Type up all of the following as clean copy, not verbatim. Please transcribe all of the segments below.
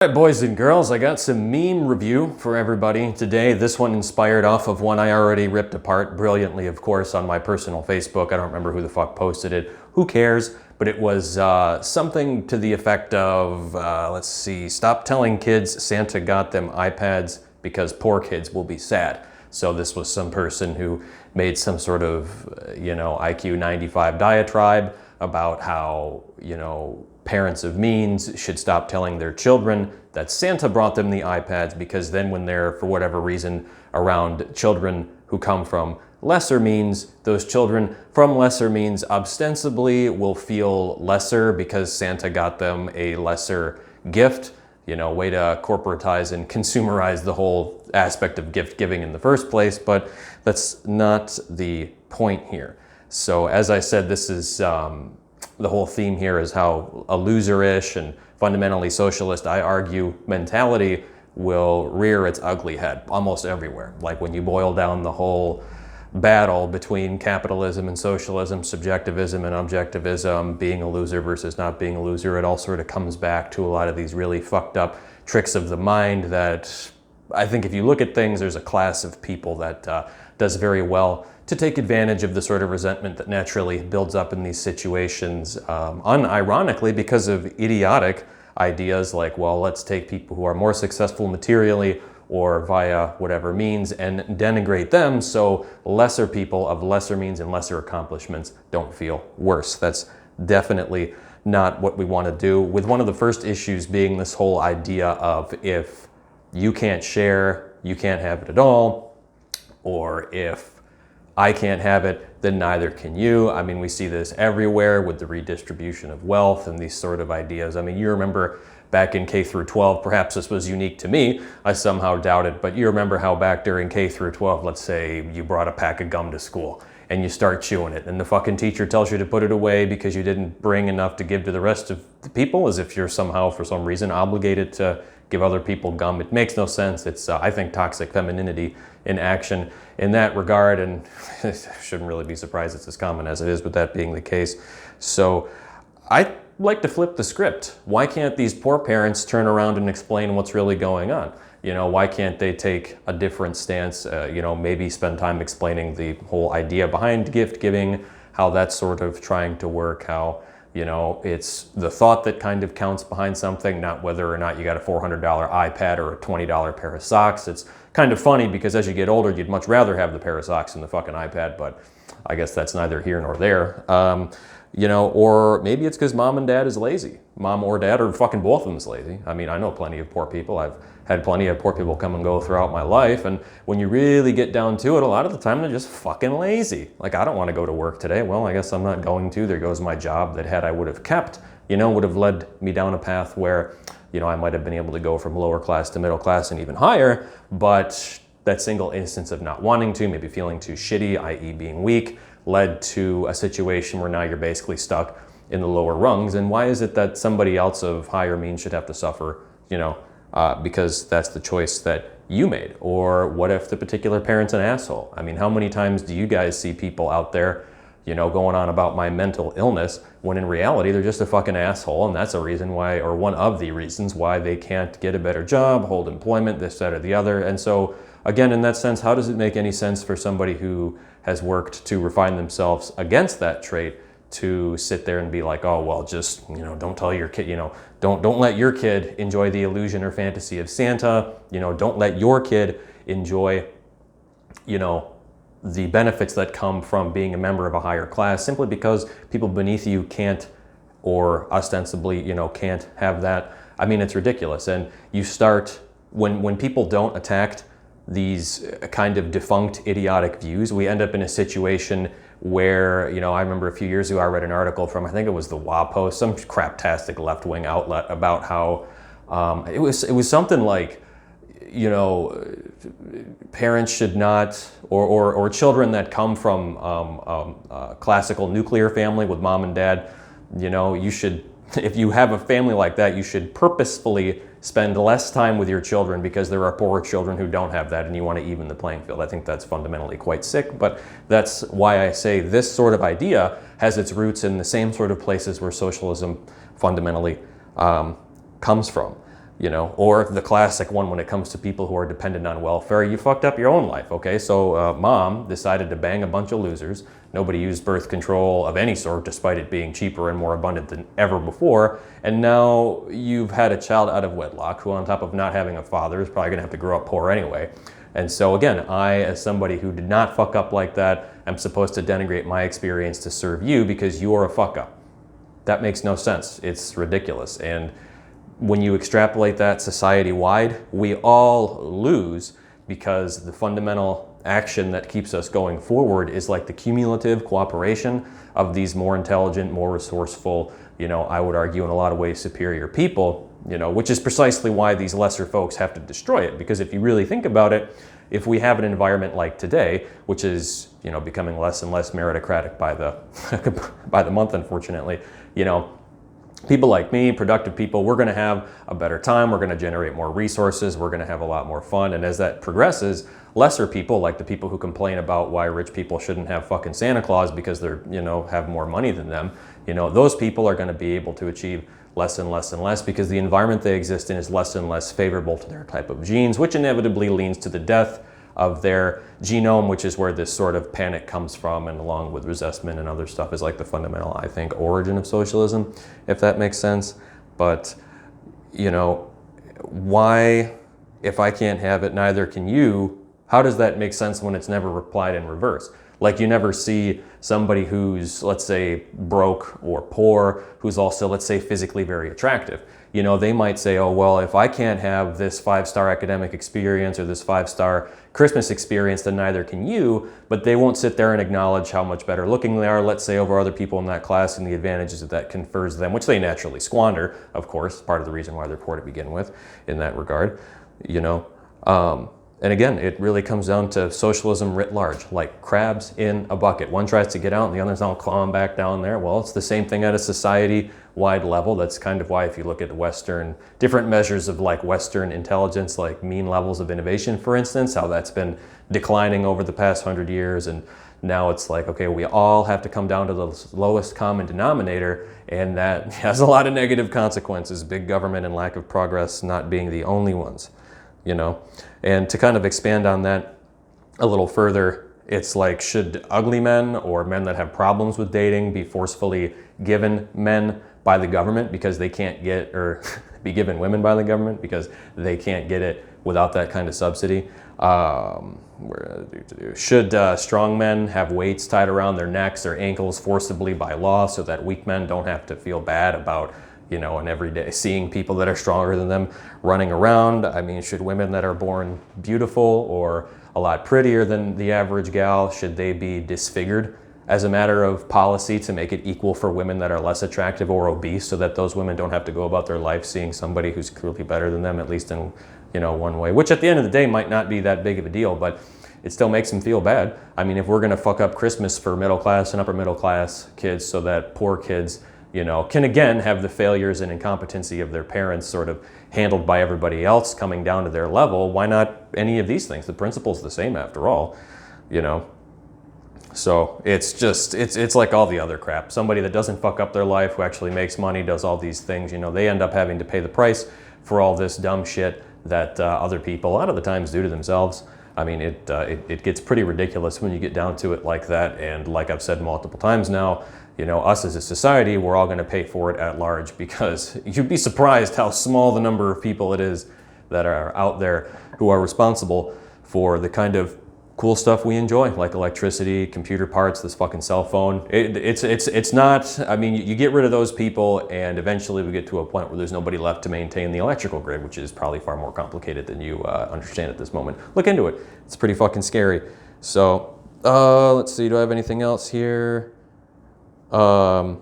Alright, boys and girls, I got some meme review for everybody today. This one inspired off of one I already ripped apart brilliantly, of course, on my personal Facebook. I don't remember who the fuck posted it. Who cares? But it was something to the effect of, let's see, stop telling kids Santa got them iPads because poor kids will be sad. So this was some person who made some sort of, IQ 95 diatribe about how, parents of means should stop telling their children that Santa brought them the iPads, because then when they're, for whatever reason, around children who come from lesser means, those children from lesser means ostensibly will feel lesser because Santa got them a lesser gift. Way to corporatize and consumerize the whole aspect of gift giving in the first place, but that's not the point here. So as I said, this is the whole theme here is how a loser-ish and fundamentally socialist, I argue, mentality will rear its ugly head almost everywhere. Like when you boil down the whole battle between capitalism and socialism, subjectivism and objectivism, being a loser versus not being a loser, it all sort of comes back to a lot of these really fucked up tricks of the mind that I think if you look at things, there's a class of people that does very well to take advantage of the sort of resentment that naturally builds up in these situations, unironically because of idiotic ideas like, well, let's take people who are more successful materially or via whatever means and denigrate them so lesser people of lesser means and lesser accomplishments don't feel worse. That's definitely not what we want to do, with one of the first issues being this whole idea of if you can't share, you can't have it at all, or if I can't have it, then neither can you. I mean, we see this everywhere with the redistribution of wealth and these sort of ideas. I mean, you remember back in K through 12, perhaps this was unique to me, I somehow doubt it, but you remember how back during K through 12, let's say you brought a pack of gum to school and you start chewing it and the fucking teacher tells you to put it away because you didn't bring enough to give to the rest of the people, as if you're somehow, for some reason, obligated to give other people gum. It makes no sense. It's, I think, toxic femininity in action in that regard, and I shouldn't really be surprised it's as common as it is with that being the case. So I like to flip the script. Why can't these poor parents turn around and explain what's really going on? Why can't they take a different stance, maybe spend time explaining the whole idea behind gift giving, how that's sort of trying to work, how it's the thought that kind of counts behind something, not whether or not you got a $400 iPad or a $20 pair of socks. It's kind of funny because as you get older, you'd much rather have the pair of socks than the fucking iPad, but I guess that's neither here nor there. Or maybe it's because mom and dad is lazy. Mom or dad, or fucking both of them is lazy. I mean, I know plenty of poor people. I've had plenty of poor people come and go throughout my life, and when you really get down to it, a lot of the time they're just fucking lazy. Like, I don't want to go to work today. Well, I guess I'm not going to. There goes my job that had I would have kept, would have led me down a path where, I might have been able to go from lower class to middle class and even higher, but that single instance of not wanting to, maybe feeling too shitty, i.e. being weak, led to a situation where now you're basically stuck in the lower rungs. And why is it that somebody else of higher means should have to suffer, because that's the choice that you made? Or what if the particular parent's an asshole? I mean, how many times do you guys see people out there, going on about my mental illness, when in reality they're just a fucking asshole, and that's a reason why, or one of the reasons why they can't get a better job, hold employment, this, that, or the other. And so again, in that sense, how does it make any sense for somebody who has worked to refine themselves against that trait to sit there and be like, oh, well, just, don't tell your kid, don't let your kid enjoy the illusion or fantasy of Santa, don't let your kid enjoy, the benefits that come from being a member of a higher class, simply because people beneath you can't, or ostensibly, can't have that. I mean, it's ridiculous. And you start, when people don't attack these kind of defunct, idiotic views, we end up in a situation where, I remember a few years ago, I read an article from, I think it was the WAPO, some craptastic left-wing outlet, about how it was something like, parents should not, or children that come from a classical nuclear family with mom and dad, you should, if you have a family like that, you should purposefully spend less time with your children because there are poorer children who don't have that, and you want to even the playing field. I think that's fundamentally quite sick, but that's why I say this sort of idea has its roots in the same sort of places where socialism fundamentally comes from. you know, or the classic one when it comes to people who are dependent on welfare, you fucked up your own life, okay? So mom decided to bang a bunch of losers. Nobody used birth control of any sort, despite it being cheaper and more abundant than ever before. And now you've had a child out of wedlock who, on top of not having a father, is probably gonna have to grow up poor anyway. And so again, I, as somebody who did not fuck up like that, am supposed to denigrate my experience to serve you because you're a fuck up. That makes no sense. It's ridiculous. And when you extrapolate that society-wide, we all lose, because the fundamental action that keeps us going forward is like the cumulative cooperation of these more intelligent, more resourceful, you know, I would argue in a lot of ways superior people, you know, which is precisely why these lesser folks have to destroy it. Because if you really think about it, if we have an environment like today, which is, you know, becoming less and less meritocratic by the by the month, unfortunately, you know, people like me, productive people, we're going to have a better time. We're going to generate more resources. We're going to have a lot more fun. And as that progresses, lesser people, like the people who complain about why rich people shouldn't have fucking Santa Claus because they're, you know, have more money than them, you know, those people are going to be able to achieve less and less and less because the environment they exist in is less and less favorable to their type of genes, which inevitably leads to the death of their genome, which is where this sort of panic comes from, and along with resentment and other stuff is like the fundamental, I think, origin of socialism, if that makes sense. But, you know, why, if I can't have it, neither can you? How does that make sense when it's never applied in reverse? Like, you never see somebody who's, let's say, broke or poor, who's also, let's say, physically very attractive. You know, they might say, oh, well, if I can't have this 5-star academic experience or this 5-star Christmas experience, then neither can you. But they won't sit there and acknowledge how much better looking they are, let's say, over other people in that class and the advantages that that confers them, which they naturally squander, of course, part of the reason why they're poor to begin with in that regard, you know. And again, it really comes down to socialism writ large, like crabs in a bucket. One tries to get out and the other's all clawing back down there. Well, it's the same thing at a society-wide level. That's kind of why if you look at Western, different measures of like Western intelligence, like mean levels of innovation, for instance, how that's been declining over the past 100 years. And now it's like, okay, we all have to come down to the lowest common denominator. And that has a lot of negative consequences, big government and lack of progress not being the only ones. You know, and to kind of expand on that a little further, it's like, should ugly men or men that have problems with dating be forcefully given men by the government because they can't get, or be given women by the government because they can't get it without that kind of subsidy? Should strong men have weights tied around their necks or ankles forcibly by law so that weak men don't have to feel bad about, you know, and every day seeing people that are stronger than them running around? I mean, should women that are born beautiful or a lot prettier than the average gal, should they be disfigured as a matter of policy to make it equal for women that are less attractive or obese, so that those women don't have to go about their life seeing somebody who's clearly better than them, at least in, you know, one way, which at the end of the day might not be that big of a deal, but it still makes them feel bad. I mean, if we're gonna fuck up Christmas for middle class and upper middle class kids so that poor kids, you know, can again have the failures and incompetency of their parents sort of handled by everybody else coming down to their level, why not any of these things? The principle's the same after all, you know? So it's just, it's like all the other crap. Somebody that doesn't fuck up their life, who actually makes money, does all these things, you know, they end up having to pay the price for all this dumb shit that other people, a lot of the times, do to themselves. I mean, it gets pretty ridiculous when you get down to it like that. And like I've said multiple times now, you know, us as a society, we're all going to pay for it at large, because you'd be surprised how small the number of people it is that are out there who are responsible for the kind of cool stuff we enjoy, like electricity, computer parts, this fucking cell phone. It's not, I mean, you get rid of those people and eventually we get to a point where there's nobody left to maintain the electrical grid, which is probably far more complicated than you understand at this moment. Look into it. It's pretty fucking scary. So, let's see, do I have anything else here? And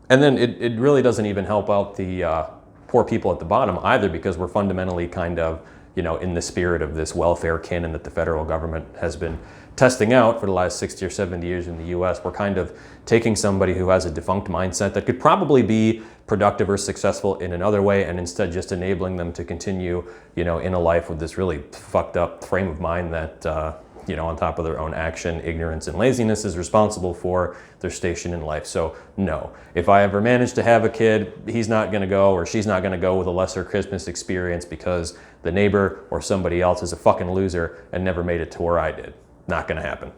then it really doesn't even help out the poor people at the bottom either, because we're fundamentally kind of, you know, in the spirit of this welfare canon that the federal government has been testing out for the last 60 or 70 years in the US, we're kind of taking somebody who has a defunct mindset that could probably be productive or successful in another way, and instead just enabling them to continue, you know, in a life with this really fucked up frame of mind that, on top of their own action, ignorance, and laziness, is responsible for their station in life. So no, if I ever manage to have a kid, he's not going to go, or she's not going to go with a lesser Christmas experience because the neighbor or somebody else is a fucking loser and never made it to where I did. Not going to happen.